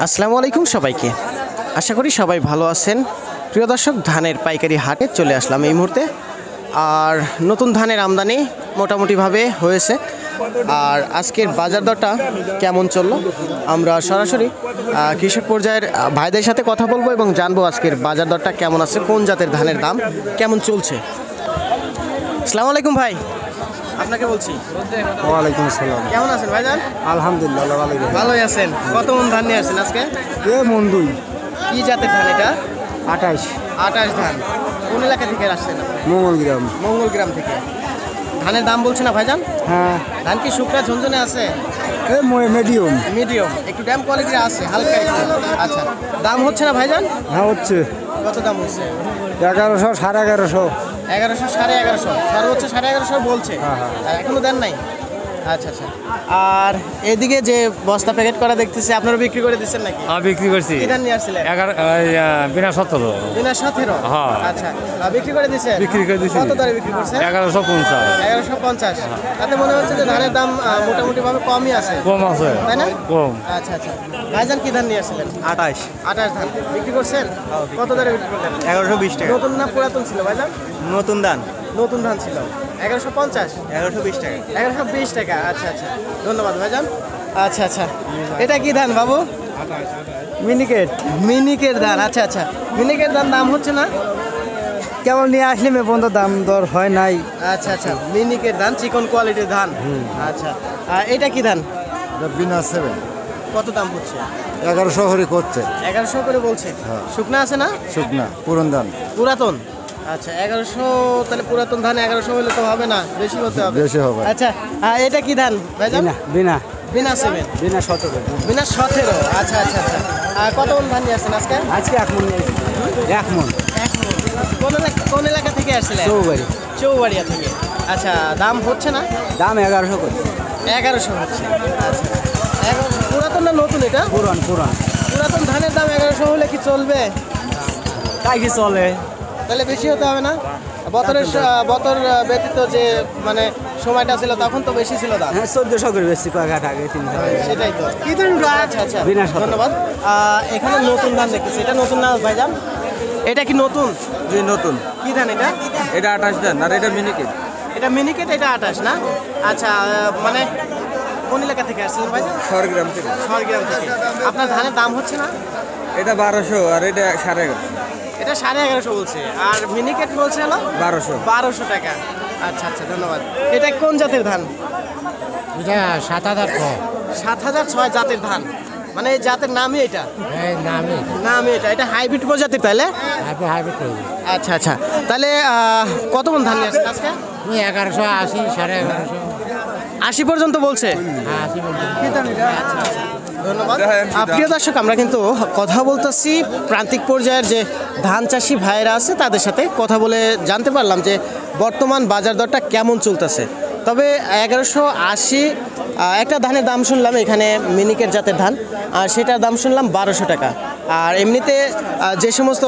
আসসালামু আলাইকুম সবাইকে। আশা করি সবাই ভালো আছেন। প্রিয় দর্শক, ধানের পাইকারি হাটে চলে আসলাম এই মুহূর্তে। আর নতুন ধানের আমদানি মোটামুটিভাবে হয়েছে। আর আজকের বাজার দরটা কেমন চললো আমরা সরাসরি কৃষক পর্যায়ের ভাইদের সাথে কথা বলবো এবং জানবো আজকের বাজার দরটা কেমন আছে, কোন জাতের ধানের দাম কেমন চলছে। আসসালামু আলাইকুম ভাই, আপনাকে বলছি। ওয়ালাইকুম আসসালাম। কেমন আছেন ভাইজান? আলহামদুলিল্লাহ ভালোই। ভালোই আছেন। কত মন ধান নিয়ে আসছেন আজকে? মন দুই কি জাতের ধান এটা? 28 28 ধান। কোন এলাকা থেকে আসছেন? মঙ্গলগ্রাম। মঙ্গলগ্রাম থেকে। ধানের দাম বলছে না ভাইজান? হ্যাঁ, ধান কি শুকনা ঝনঝনে আছে? মিডিয়াম। মিডিয়াম, একটু ড্যাম কোয়ালিটির আছে, হালকা একটু। আচ্ছা, দাম হচ্ছে না ভাইজান? হ্যাঁ হচ্ছে কত দাম হচ্ছে? 1100 1150। 1100 1150, সর্বোচ্চ 1150 বলছে। আর এখনো দেন নাই? আচ্ছা আচ্ছা। আর এদিকে যে বস্তা প্যাকেট করা দেখতেছি, আপনারা বিক্রি করে দিচ্ছেন নাকি? বিক্রি করছি কি ধান নিয়ে আসছিলেন? বিনা 17। বিনা 17? হ্যাঁ। আচ্ছা, বিক্রি করে দিচ্ছেন? বিক্রি করে দিছি। কত দরে বিক্রি করছেন? 1150। 1150। তাতে মনে হচ্ছে যে ধানের দাম মোটামুটি ভাবে কমই আছে, কম আছে, তাই না? কম। আচ্ছা আচ্ছা। ভাইজান কি ধান নিয়ে আসছিলেন? 28 28 ধান বিক্রি করছেন? কত দরে বিক্রি করলেন? 1120 টাকা। নতুন না পুরাতন ছিল ভাইজান? নতুন দান নতুন ধান ছিল 1150। 1120 টাকা। 1120 টাকা। আচ্ছা আচ্ছা, ধন্যবাদ ভাইজান। আচ্ছা আচ্ছা, এটা কি ধান বাবু? মিনিকেট মিনিকের ধান। আচ্ছা আচ্ছা, মিনিকের ধান দাম হচ্ছে না? কেবল নিয়ে আসলে পর্যন্ত দাম দর হয় নাই। আচ্ছা আচ্ছা, মিনিকের ধান, চিকন কোয়ালিটির ধান। আচ্ছা, এটা কি ধান? বিনা 7 কত দাম হচ্ছে? 1100 করে করছে। 1100 করে বলছে। শুকনা আছে না? শুকনা পুরন দান পুরাতন। আচ্ছা, 1100। তাহলে পুরাতন ধান 1100 হলে তো হবে না, বেশি হতে হবে। বেশি হবে। আচ্ছা, এটা কি ধান ভাইজান? বিনা বিনা 7। বিনা 17। বিনা 17। আচ্ছা আচ্ছা আচ্ছা। কত মন ধান নিয়ে আসছেন আজকে? আজকে 1 মন নিয়েছি। 1 মন। কোন এলাকা থেকে আসছিলেন? চৌবাড়ি। চৌবাড়িয়া থেকে। আচ্ছা, দাম হচ্ছে না? দাম 1100 করছে। 1100 হচ্ছে। আচ্ছা, 1100। পুরাতন না নতুন এটা? পুরান। পুরাতন ধানের দাম 1100 হলে কি চলবে? তাই কি চলে? তাহলে বেশি হতে হবে না? বতর ব্যতীত যে মানে সময়টা ছিল তখন তো বেশি ছিল দাম। হ্যাঁ, 1400 করে বেশি কয়েক আগে 3 সেটাই তো। আচ্ছা আচ্ছা, বিনা 17। ধন্যবাদ। এখানে নতুন ধান দেখতেছি, এটা নতুন না ভাইজান? এটা কি নতুন? জি নতুন। কি ধান এটা? এটা 28 দান আর এটা মিনিকেট। এটা মিনিকেট, এটা 28 না? আচ্ছা, মানে কোন এলাকা থেকে আসছিলেন ভাইজান? সরগ্রাম থেকে। ঝড়গ্রাম থেকে। আপনার ধানের দাম হচ্ছে না? এটা 1200 আর এটা 1150। এটা 1150 বলছে, আর মিনিকেট বলছে হলো 1200। 1200 টাকা। আচ্ছা আচ্ছা, ধন্যবাদ। এটা কোন জাতের ধান? এটা 7006। 7006 জাতের ধান, মানে এই জাতের নামই এটা? নামে নামই এটা। এটা হাইব্রিড প্রজাতির তাইলে? হাইব্রিড করে আচ্ছা আচ্ছা, তাহলে কত মন ধান নিয়ে আসছেন আজকে? 1180, 1150। 80 পর্যন্ত বলছে। হ্যাঁ, 80 বলতে। ধন্যবাদ। প্রিয় দর্শক, আমরা কিন্তু কথা বলতেছি প্রান্তিক পর্যায়ের যে ধান চাষি ভাইয়েরা আছে তাদের সাথে কথা বলে জানতে পারলাম যে বর্তমান বাজার দরটা কেমন চলতেছে। তবে 1180 একটা ধানের দাম শুনলাম এখানে, মিনিকেট জাতের ধান, আর সেটার দাম শুনলাম 1200 টাকা। আর এমনিতে যে সমস্ত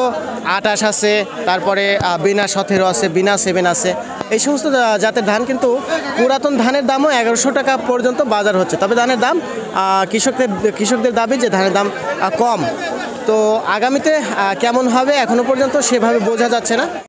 28 আছে, তারপরে বিনা 17 আছে, বিনা 7 আছে, এই সমস্ত জাতের ধান, কিন্তু পুরাতন ধানের দামও 1100 টাকা পর্যন্ত বাজার হচ্ছে। তবে ধানের দাম কৃষকদের দাবি যে ধানের দাম কম। তো আগামীতে কেমন হবে এখনো পর্যন্ত সেভাবে বোঝা যাচ্ছে না।